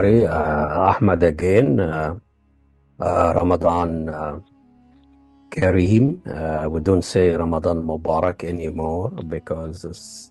everybody. Ahmad again. Ramadan Kareem. We don't say Ramadan Mubarak anymore because it's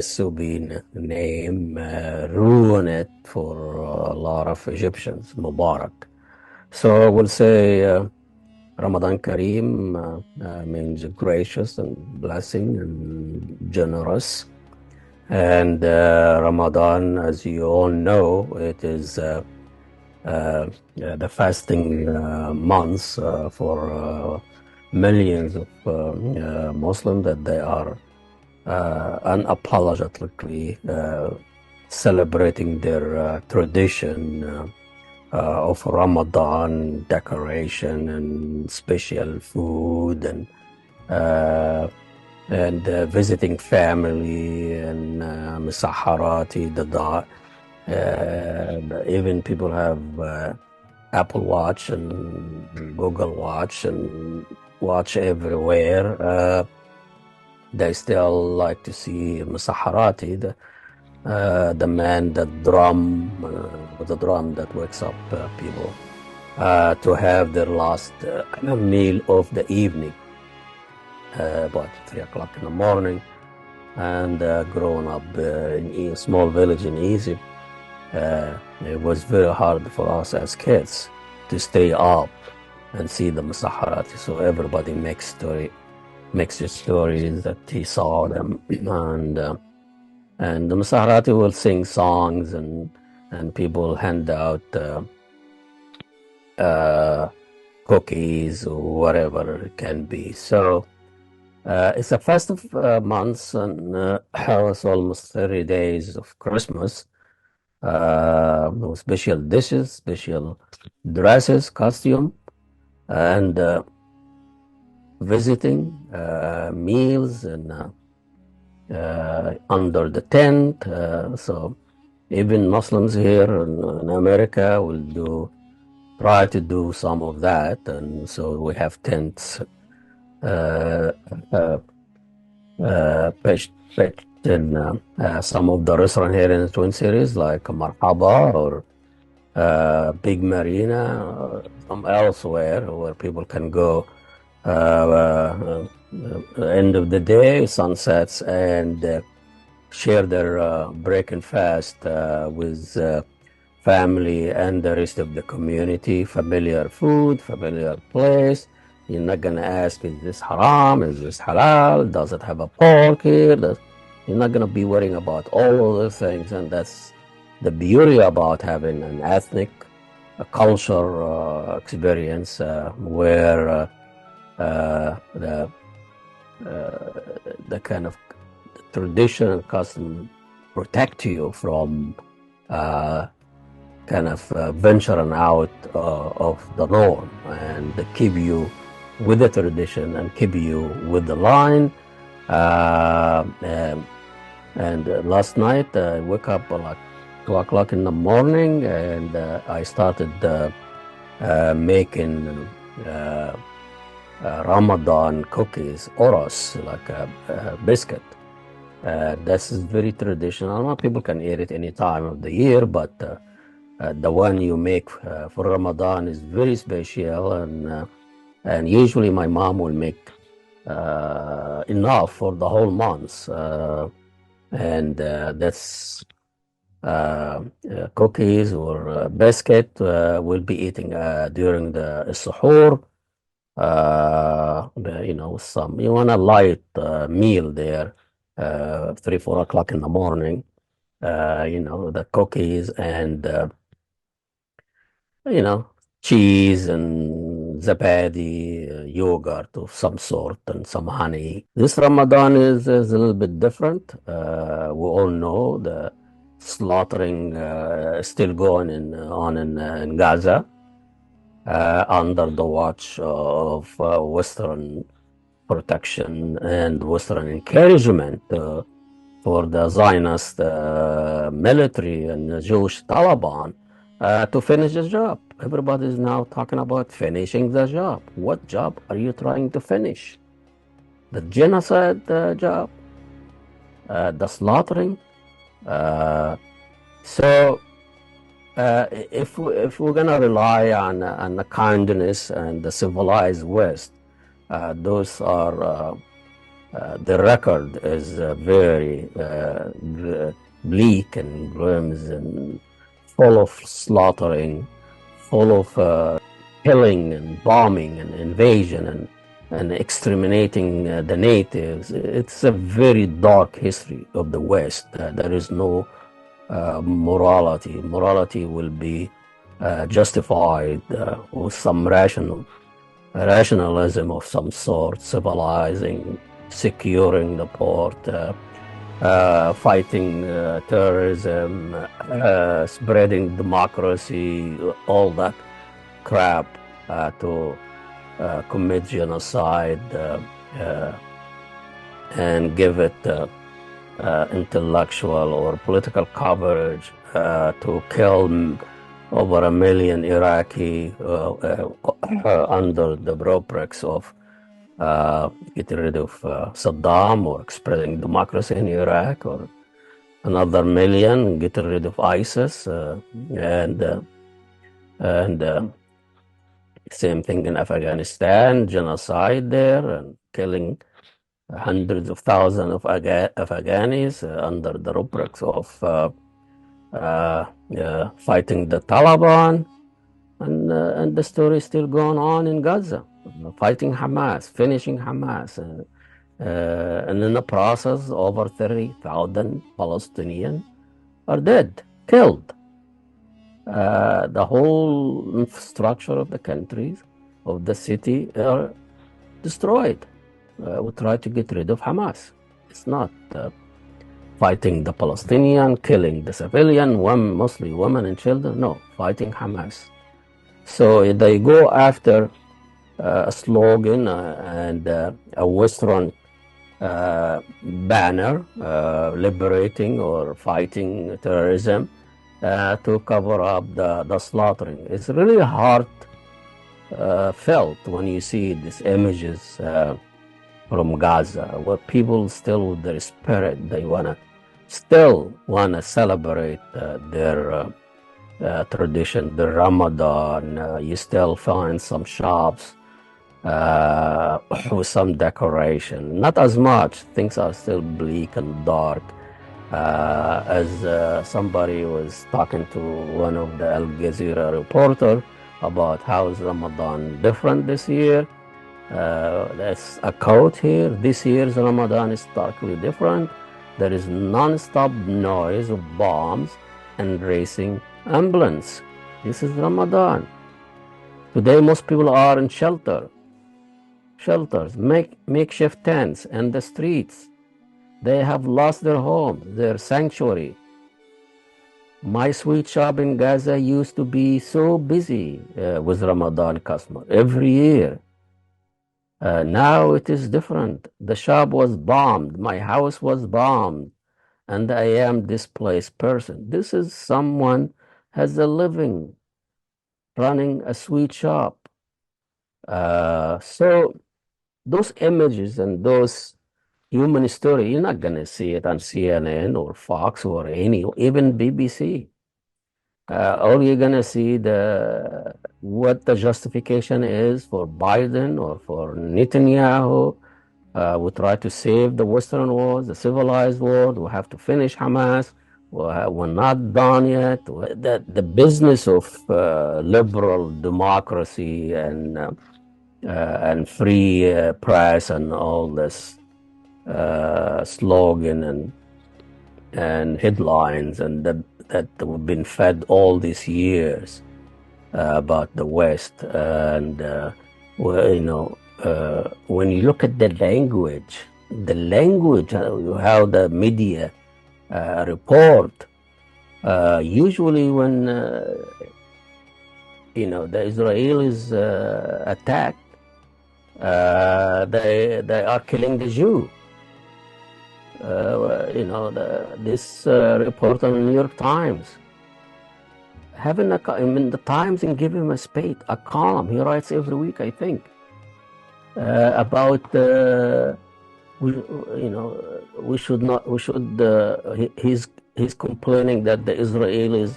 so been name ruin it for a lot of Egyptians. Mubarak. So we'll say Ramadan Kareem means gracious and blessing and generous. And Ramadan, as you all know, it is the fasting months for millions of Muslims that they are unapologetically celebrating their tradition of Ramadan decoration and special food and visiting family and Misaharati, even people have Apple Watch and Google Watch and watch everywhere. They still like to see Misaharati, the man, the drum that wakes up people to have their last meal of the evening, about 3 o'clock in the morning. And growing up in a small village in Egypt, it was very hard for us as kids to stay up and see the Musaharati. So everybody makes the stories that he saw them, and the Musaharati will sing songs and people hand out cookies or whatever it can be. So it's a festive month, and it's almost 30 days of Christmas. Special dishes, special dresses, costume, and visiting, meals, and under the tent. So even Muslims here in America will try to do some of that, and so we have tents pitched in some of the restaurants here in the Twin Cities, like Marhaba or Big Marina, or some elsewhere where people can go end of the day, sunsets, and share their break and fast with family and the rest of the community. Familiar food, familiar place. You're not gonna ask, is this haram? Is this halal? Does it have a pork here? You're not gonna be worrying about all of those things, and that's the beauty about having an ethnic, a culture experience where the kind of tradition and custom protect you from kind of venturing out of the norm, and they keep you with the tradition and keep you with the line. And last night I woke up like 2 o'clock in the morning, and I started making Ramadan cookies, oros, like a biscuit. This is very traditional. Not people can eat it any time of the year, but the one you make for Ramadan is very special, and usually my mom will make enough for the whole month, and that's cookies or biscuit we'll be eating during the suhoor. You want a light meal there, 3-4 o'clock in the morning. The cookies and cheese and zabadi, yogurt of some sort, and some honey. This Ramadan is a little bit different. We all know the slaughtering is still going on in Gaza, under the watch of Western protection and Western encouragement for the Zionist military and the Jewish Taliban to finish the job. Everybody is now talking about finishing the job. What job are you trying to finish? The genocide job? The slaughtering? So if we're gonna rely on the kindness and the civilized West, those are the record is very bleak and grim and full of slaughtering, full of killing and bombing and invasion and exterminating the natives. It's a very dark history of the West. There is no morality. Morality will be justified with some rationalism of some sort, civilizing, securing the port, fighting terrorism, spreading democracy, all that crap to commit genocide and give it intellectual or political coverage to kill over 1 million Iraqi under the rubrics of getting rid of Saddam or spreading democracy in Iraq, or another 1 million getting rid of ISIS, and same thing in Afghanistan, genocide there and killing hundreds of thousands of Afghanis under the rubrics of fighting the Taliban, and the story is still going on in Gaza, fighting Hamas, finishing Hamas, and in the process, over 30,000 Palestinians are dead, killed. The whole infrastructure of the countries, of the city, are destroyed. We try to get rid of Hamas. It's not fighting the Palestinian, killing the civilian, mostly women and children. No, fighting Hamas. So they go after a slogan and a Western banner, liberating or fighting terrorism, to cover up the slaughtering. It's really hard felt when you see these images from Gaza, where people still with their spirit, they still wanna celebrate their tradition, the Ramadan. You still find some shops with some decoration. Not as much. Things are still bleak and dark. As somebody was talking to one of the Al Jazeera reporter about how is Ramadan different this year. That's a quote here. This year's Ramadan is starkly different. There is non-stop noise of bombs and racing ambulance. This is Ramadan. Today, most people are in shelters, makeshift tents, and the streets. They have lost their home, their sanctuary. My sweet shop in Gaza used to be so busy with Ramadan customers every year. Now it is different. The shop was bombed. My house was bombed. And I am displaced person. This is someone has a living running a sweet shop. So those images and those human story, you're not going to see it on CNN or Fox or even BBC. All you're going to see what the justification is for Biden or for Netanyahu. We try to save the Western world, the civilized world. We have to finish Hamas. We're not done yet. The business of liberal democracy and free press and all this slogan and headlines and that we've been fed all these years about the West. And when you look at the language, how the media report, usually when the Israelis attack, they are killing the Jew. This report on the New York Times, having the Times and give him a column. He writes every week, I think, about he's complaining that the Israelis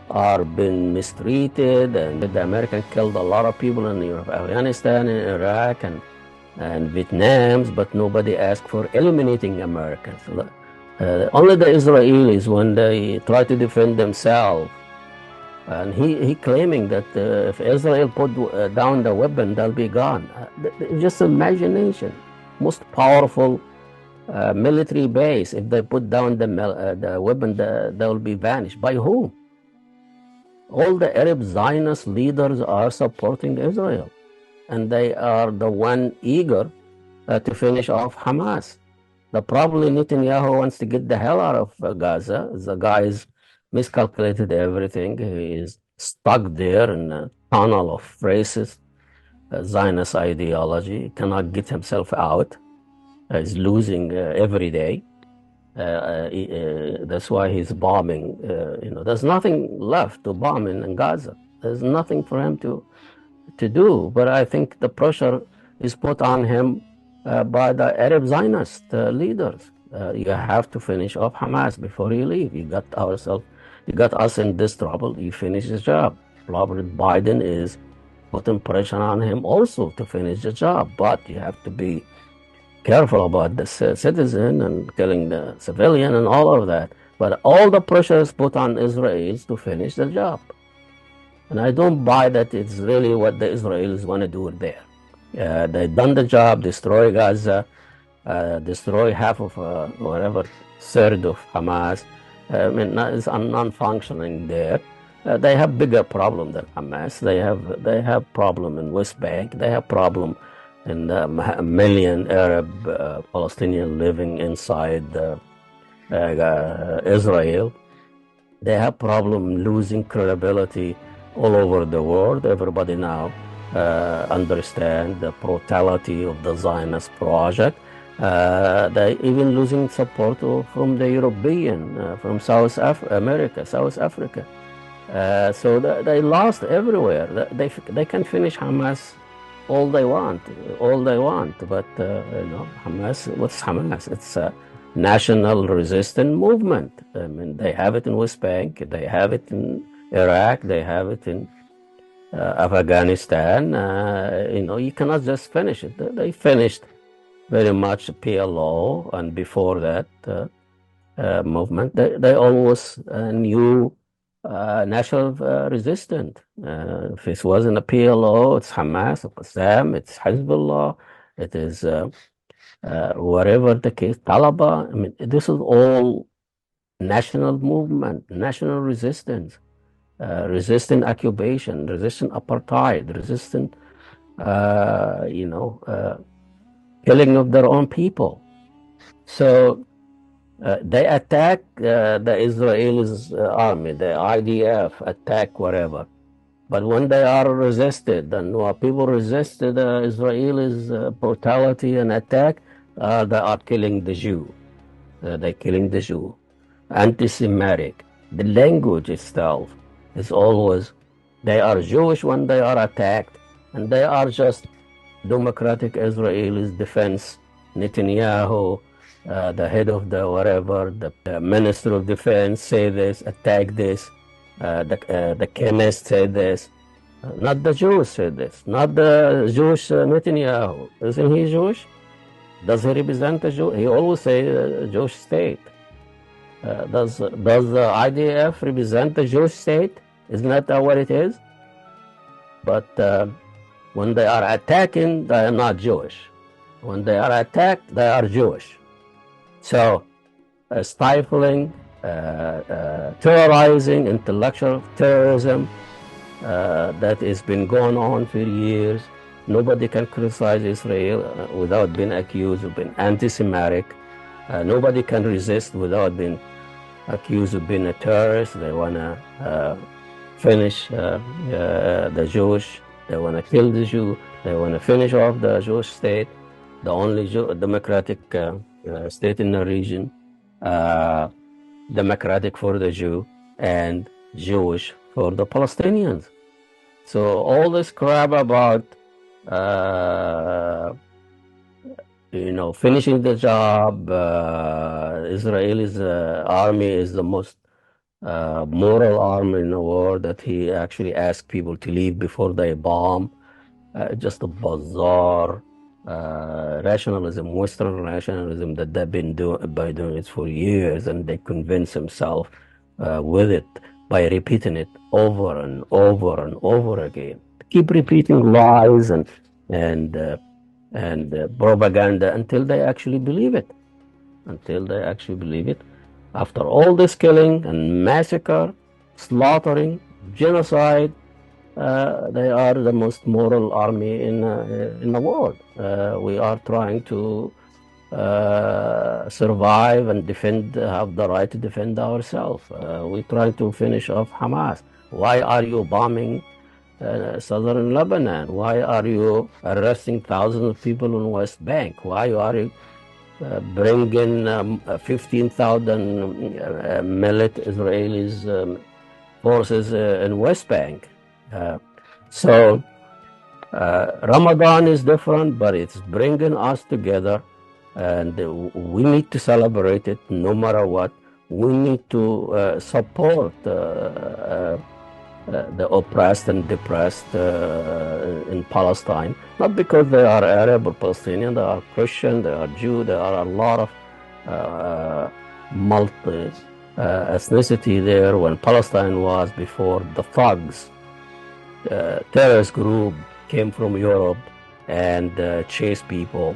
are being mistreated and the American killed a lot of people in Afghanistan and Iraq and Vietnam, but nobody asked for eliminating Americans. Only the Israelis, when they try to defend themselves, and he claiming that if Israel put down the weapon, they'll be gone. Just imagination. Most powerful military base, if they put down the weapon, they will be vanished. By whom? All the Arab Zionist leaders are supporting Israel, and they are the one eager to finish off Hamas. The problem Netanyahu wants to get the hell out of Gaza. The guy's miscalculated everything. He is stuck there in a tunnel of racist Zionist ideology. He cannot get himself out. He's losing every day. That's why he's bombing. There's nothing left to bomb in Gaza. There's nothing for him to do. But I think the pressure is put on him by the Arab Zionist leaders. You have to finish off Hamas before you leave. You got us in this trouble. You finish the job. Robert Biden is putting pressure on him also to finish the job, but you have to be careful about the citizen and killing the civilian and all of that. But all the pressure is put on Israelis to finish the job. And I don't buy that it's really what the Israelis want to do there. They've done the job, destroy Gaza, destroy half of whatever third of Hamas. It's non-functioning there. They have bigger problem than Hamas. They have problem in West Bank. They have problem in a million Arab Palestinians living inside Israel. They have problem losing credibility all over the world. Everybody now understand the brutality of the Zionist project. They even losing support from the European, from South Africa. So they lost everywhere. They can finish Hamas all they want, but Hamas, what's Hamas? It's a national resistance movement. I mean, they have it in West Bank, they have it in Iraq, they have it in Afghanistan. You cannot just finish it. They finished very much PLO, and before that movement, they always knew national resistance. If it wasn't a PLO, it's Hamas, it's Qassam, it's Hezbollah, it is whatever the case, Taliban. I mean, this is all national movement, national resistance, resisting occupation, resisting apartheid, resisting, killing of their own people. So they attack the Israelis army, the IDF attack whatever. But when they are resisted, and when people resist the Israelis' brutality and attack, they are killing the Jew. They're killing the Jew. Anti-Semitic. The language itself is always, they are Jewish when they are attacked, and they are just democratic Israelis defense. Netanyahu, the head of the whatever, the minister of defense say this, attack this. The chemist said this. Not the Jews said this. Not the Jewish Netanyahu. Isn't he Jewish? Does he represent the Jew? He always say Jewish state. Does the IDF represent the Jewish state? Isn't that what it is? But when they are attacking, they are not Jewish. When they are attacked, they are Jewish. So stifling, terrorizing, intellectual terrorism that has been going on for years. Nobody can criticize Israel without being accused of being anti-Semitic. Nobody can resist without being accused of being a terrorist. They want to finish the Jewish. They want to kill the Jew. They want to finish off the Jewish state, the only democratic state in the region. Democratic for the Jew and Jewish for the Palestinians. So all this crap about finishing the job. Israel's army is the most moral army in the world that he actually asked people to leave before they bomb. Just a bizarre rationalism, Western rationalism that they've been doing it for years, and they convince himself with it by repeating it over and over and over again. Keep repeating lies and propaganda until they actually believe it. Until they actually believe it. After all this killing and massacre, slaughtering, genocide, they are the most moral army in the world. We are trying to survive and defend, have the right to defend ourselves. We try to finish off Hamas. Why are you bombing southern Lebanon? Why are you arresting thousands of people in West Bank? Why are you bringing 15,000 Israelis forces in West Bank? So Ramadan is different, but it's bringing us together, and we need to celebrate it no matter what. We need to support the oppressed and depressed in Palestine, not because they are Arab or Palestinian, they are Christian, they are Jew, there are a lot of multi ethnicity there. When Palestine was before, the thugs, terrorist group came from Europe and chased people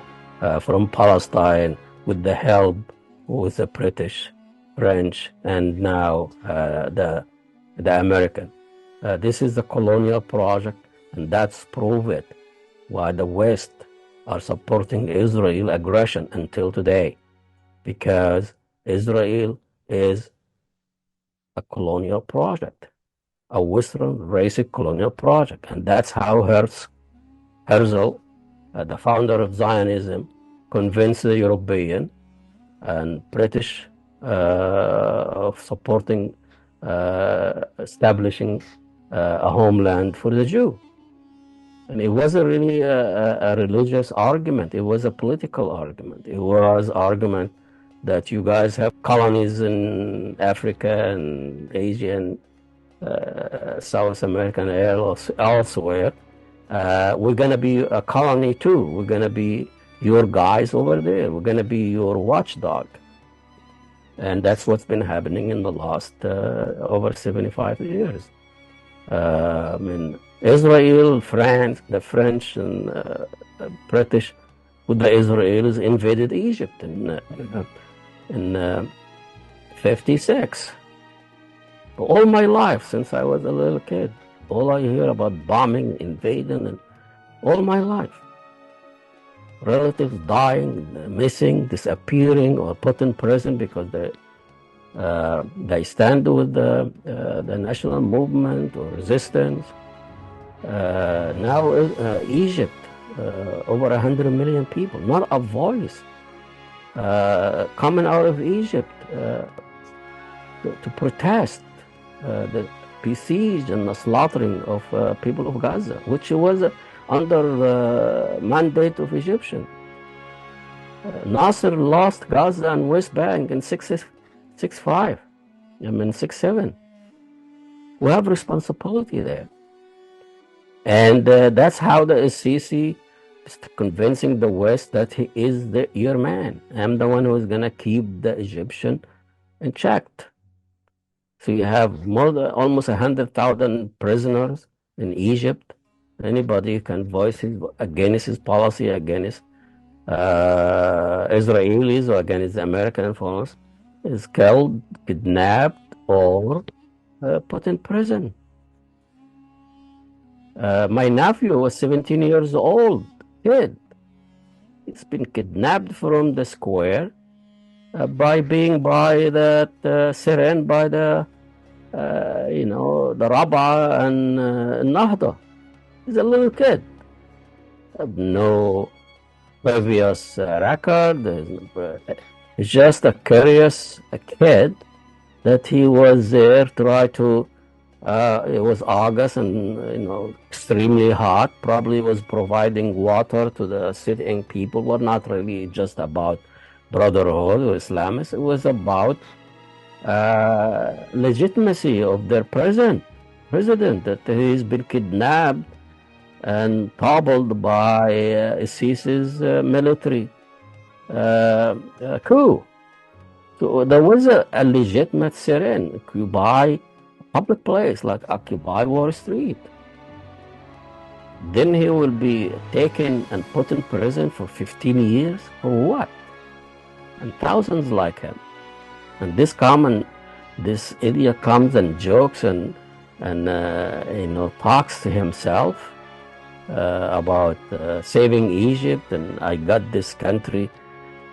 from Palestine with the help with the British, French, and now the American. This is the colonial project, and that's prove it why the West are supporting Israel aggression until today, because Israel is a colonial project, a Western racist colonial project, and that's how Herzl, the founder of Zionism, convinced the European and British of supporting establishing a homeland for the Jew. And it wasn't really a religious argument. It was a political argument. It was argument that you guys have colonies in Africa and Asia and South America and elsewhere. We're going to be a colony too. We're going to be your guys over there. We're going to be your watchdog. And that's what's been happening in the last over 75 years. I mean, Israel, France, the French and British with the Israelis invaded Egypt in 56. All my life, since I was a little kid, all I hear about bombing, invading, and all my life. Relatives dying, missing, disappearing, or put in prison because they stand with the national movement or resistance. Now Egypt, over 100 million people, not a voice coming out of Egypt to protest the besiege and the slaughtering of people of Gaza, which was under the mandate of Egyptian. Nasser lost Gaza and West Bank in 6-5, I mean 6-7. We have responsibility there. And that's how the Sisi is convincing the West that he is your man. I'm the one who is going to keep the Egyptian in check. So you have almost 100,000 prisoners in Egypt. Anybody can voice against his policy, against Israelis or against the American influence, is killed, kidnapped, or put in prison. My nephew was 17 years old, kid. He's been kidnapped from the square by that siren by the Rabba and Nahda. He's a little kid. No previous record. It's just a curious kid that he was there try to It was August and extremely hot. Probably was providing water to the sitting people. But not really just about brotherhood or Islamists. It was about legitimacy of their president that he's been kidnapped and toppled by ISIS's military coup. So there was a legitimate siren. Occupy public place like Occupy Wall Street. Then he will be taken and put in prison for 15 years for what? And thousands like him. And this idiot comes and jokes and talks to himself about saving Egypt, and I got this country.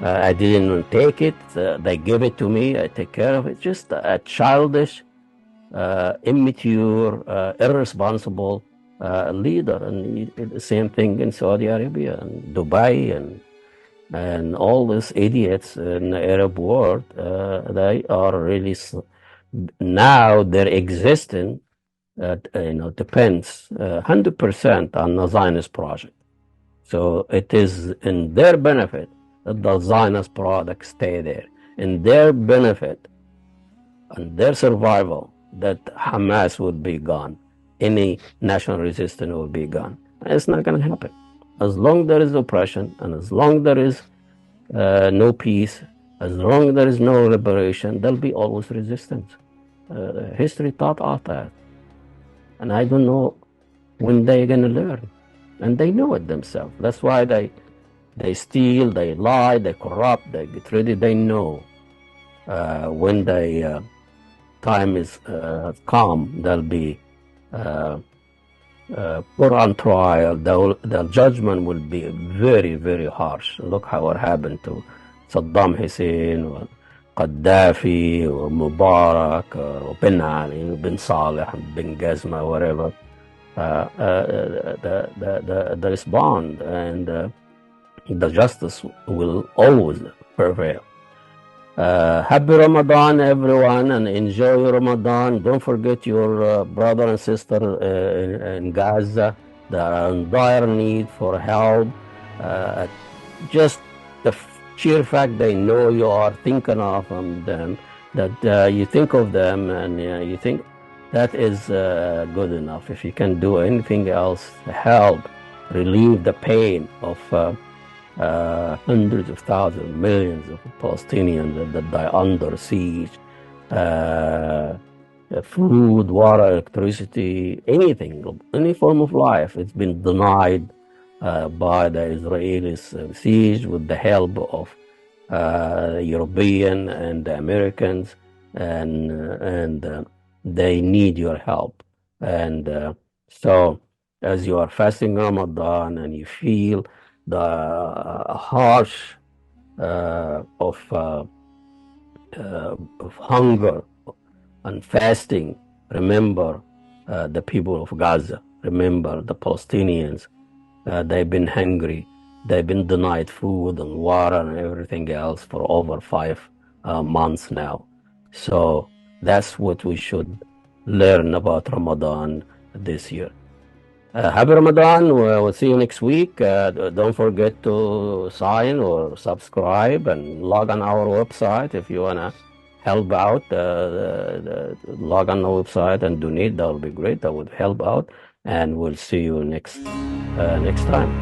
I didn't take it. They give it to me. I take care of it. Just a childish, immature, irresponsible leader. And the same thing in Saudi Arabia and Dubai and all these idiots in the Arab world. They are really now their existence. Depends 100% on the Zionist project. So it is in their benefit that the Zionist product stay there. In their benefit and their survival that Hamas would be gone. Any national resistance will be gone. And it's not going to happen. As long there is oppression and as long there is no peace, as long there is no liberation, there'll be always resistance. History taught us that. And I don't know when they're going to learn. And they know it themselves. That's why they steal, they lie, they corrupt, they get ready. They know when the time is calm, they'll be put on trial. The judgment will be very, very harsh. Look how it happened to Saddam Hussein or Gaddafi or Mubarak or bin Ali, bin Saleh, bin Gazma, whatever. The response and the justice will always prevail. Happy Ramadan, everyone, and enjoy Ramadan. Don't forget your brother and sister in Gaza. They are in dire need for help. Just the sheer fact they know you are thinking of them, that you think of them, and you think that is good enough. If you can do anything else to help relieve the pain of hundreds of thousands, millions of Palestinians that die under siege, food, water, electricity, anything, any form of life, it's been denied by the Israelis siege with the help of the European and the Americans, and they need your help. And so as you are fasting Ramadan and you feel the harsh of hunger and fasting, remember the people of Gaza, remember the Palestinians. They've been hungry, they've been denied food and water and everything else for over 5 months now. So that's what we should learn about Ramadan this year. Happy Ramadan. We'll see you next week. Don't forget to sign or subscribe and log on our website if you want to help out. Log on the website and donate. That would be great. That would help out. And we'll see you next time.